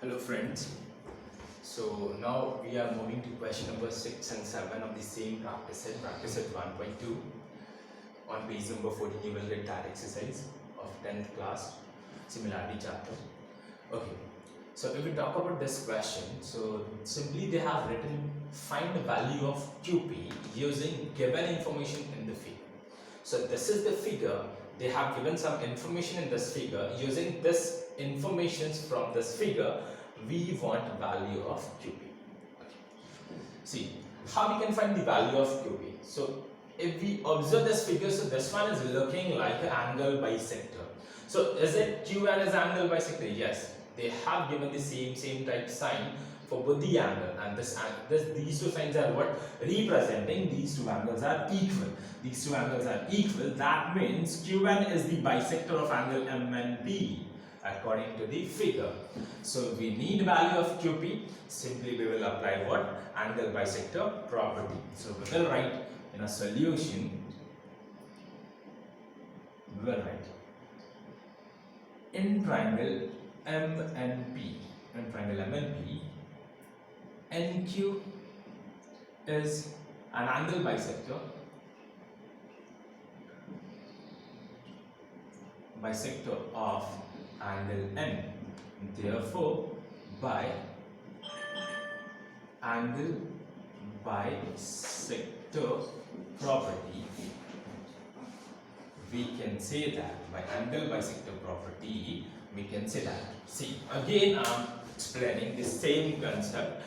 Hello friends. So now we are moving to question number 6 and 7 of the same practice set 1.2. On page number 14 you will get that exercise of 10th class similarity chapter. Okay, so if we talk about this question, so simply they have written find the value of QP using given information in the figure. So this is the figure. They have given some information in this figure. Using this information from this figure, we want value of QP. Okay. See how we can find the value of QP. So if we observe this figure, so this one is looking like an angle bisector. So is it QN is angle bisector? Yes. They have given the same type sign for both the angle and these two signs are what representing these two angles are equal. These two angles are equal. That means Q1 is the bisector of angle M and B according to the figure. So we need value of QP. Simply we will apply what angle bisector property. So we will write in a solution. We will write in triangle M and P. In triangle M and P. NQ is an angle bisector of angle N. Therefore, by angle bisector property, we can say that by angle bisector property, we can say that. See, again, I'm explaining the same concept.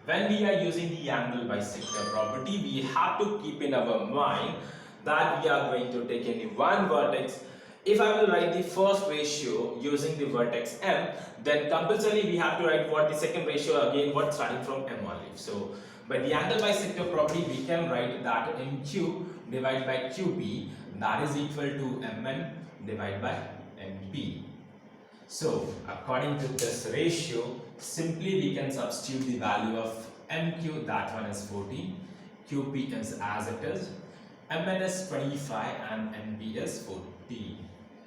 When we are using the angle bisector property, we have to keep in our mind that we are going to take any one vertex. If I will write the first ratio using the vertex M, then compulsorily we have to write what the second ratio again, what starting from M only. So by the angle bisector property, we can write that MQ divided by QP, that is equal to MN divided by MP. So according to this ratio, simply we can substitute the value of MQ, that one is 14, QP is as it is, MN is 25 and NP is 40.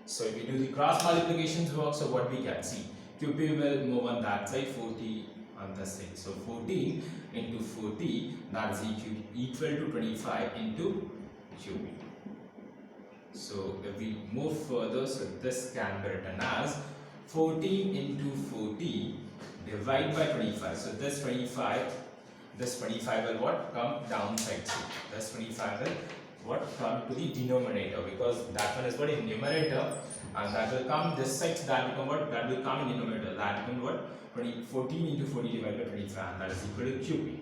So if we do the cross multiplications work, so what we can see, QP will move on that side, 40 on this side. So 14 into 40, that is equal to 25 into QP. So if we move further, so this can be written as 14 into 40 divided by 25. So this 25 will what come downside. So this 25 will what come to the denominator, because that one is what in numerator, and that will come this side, that become what, that will come in denominator, that become what 14 into 40 divided by 25, and that is equal to QP.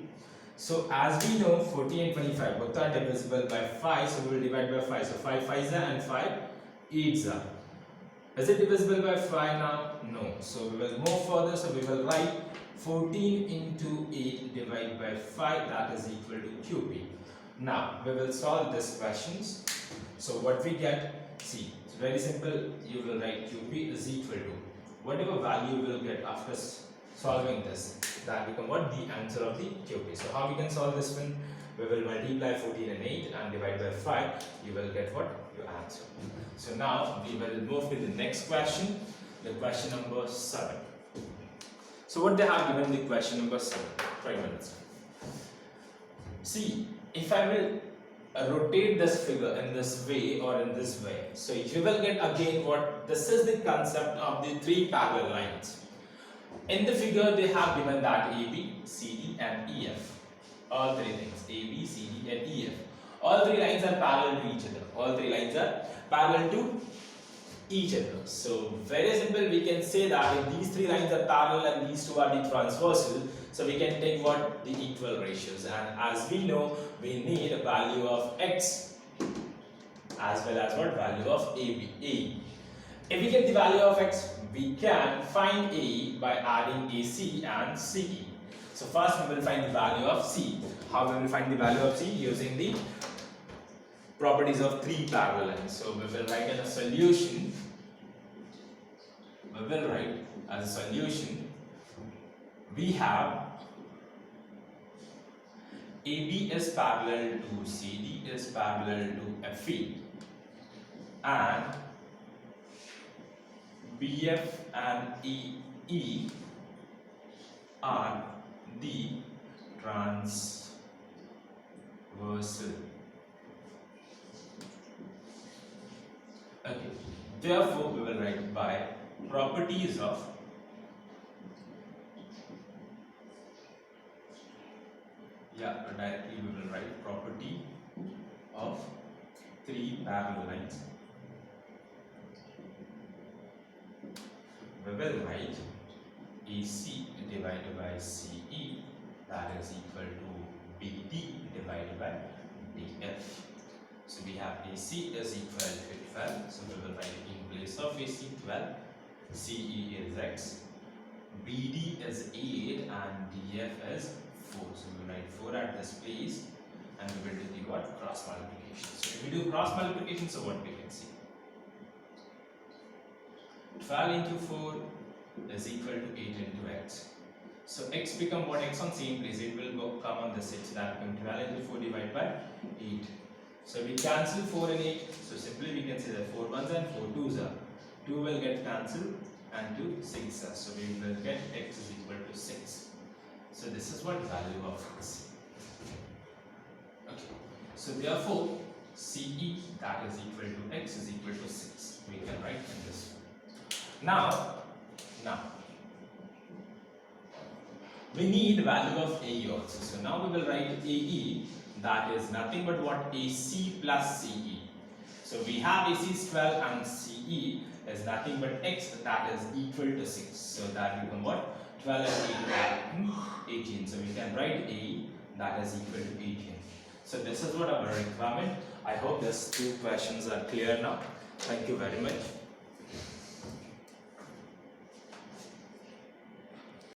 So as we know, 40 and 25 both are divisible by 5, so we will divide by 5. So 5 5s and 5 8s are. Is it divisible by 5 now? No. So we will move further. So we will write 14 into 8 divided by 5, that is equal to QP. Now we will solve this questions. So what we get, see, it's very simple. You will write QP is equal to whatever value you will get after solving this, that become what the answer of the QP. So how we can solve this one? We will multiply 14 and 8 and divide by 5. You will get what your answer. So now we will move to the next question, the question number 7. So what they have given the question number 7. Try minutes. See, if I will rotate this figure in this way or in this way, so you will get again what, this is the concept of the three parallel lines. In the figure they have given that AB, CD and EF. All three things, AB, CD and EF. All three lines are parallel to each other. All three lines are parallel to each other. So very simple, we can say that if these three lines are parallel and these two are the transversal, so we can take what the equal ratios, and as we know, we need a value of X as well as what value of A. If we get the value of X, we can find A by adding AC and CE. So first we will find the value of C. How we will find the value of C? Using the properties of three parallel lines. So we will write in a solution. We will write as a solution. We have AB is parallel to CD is parallel to FE, and BF and EE are the transversal. Okay, therefore we will write by properties of directly we will write property of three parallel lines. We will write AC divided by CE, that is equal to BD divided by DF. So we have AC is equal to 12, so we will write in place of AC 12, CE is X, BD is 8 and DF is 4. So we will write 4 at this place and we will do the what? Cross multiplication. So if we do cross multiplication, so what we can see? 12 into 4 is equal to 8 into X. So X become what? X on same place, it will come on this side. So that becomes 12 into 4 divided by 8. So we cancel 4 and 8. So simply we can say that 4 ones and 4 twos are. 2 will get cancelled and 2 6 are. So we will get X is equal to 6. So this is what value of X. Okay. So therefore CE that is equal to X is equal to 6. We can write in this way. Now we need value of AE also. So now we will write AE, that is nothing but what? AC plus CE. So we have AC is 12 and CE is nothing but X, that is equal to 6. So that become what? 12 and 8 18. So we can write AE that is equal to 18. So this is what our requirement. I hope these two questions are clear now. Thank you very much.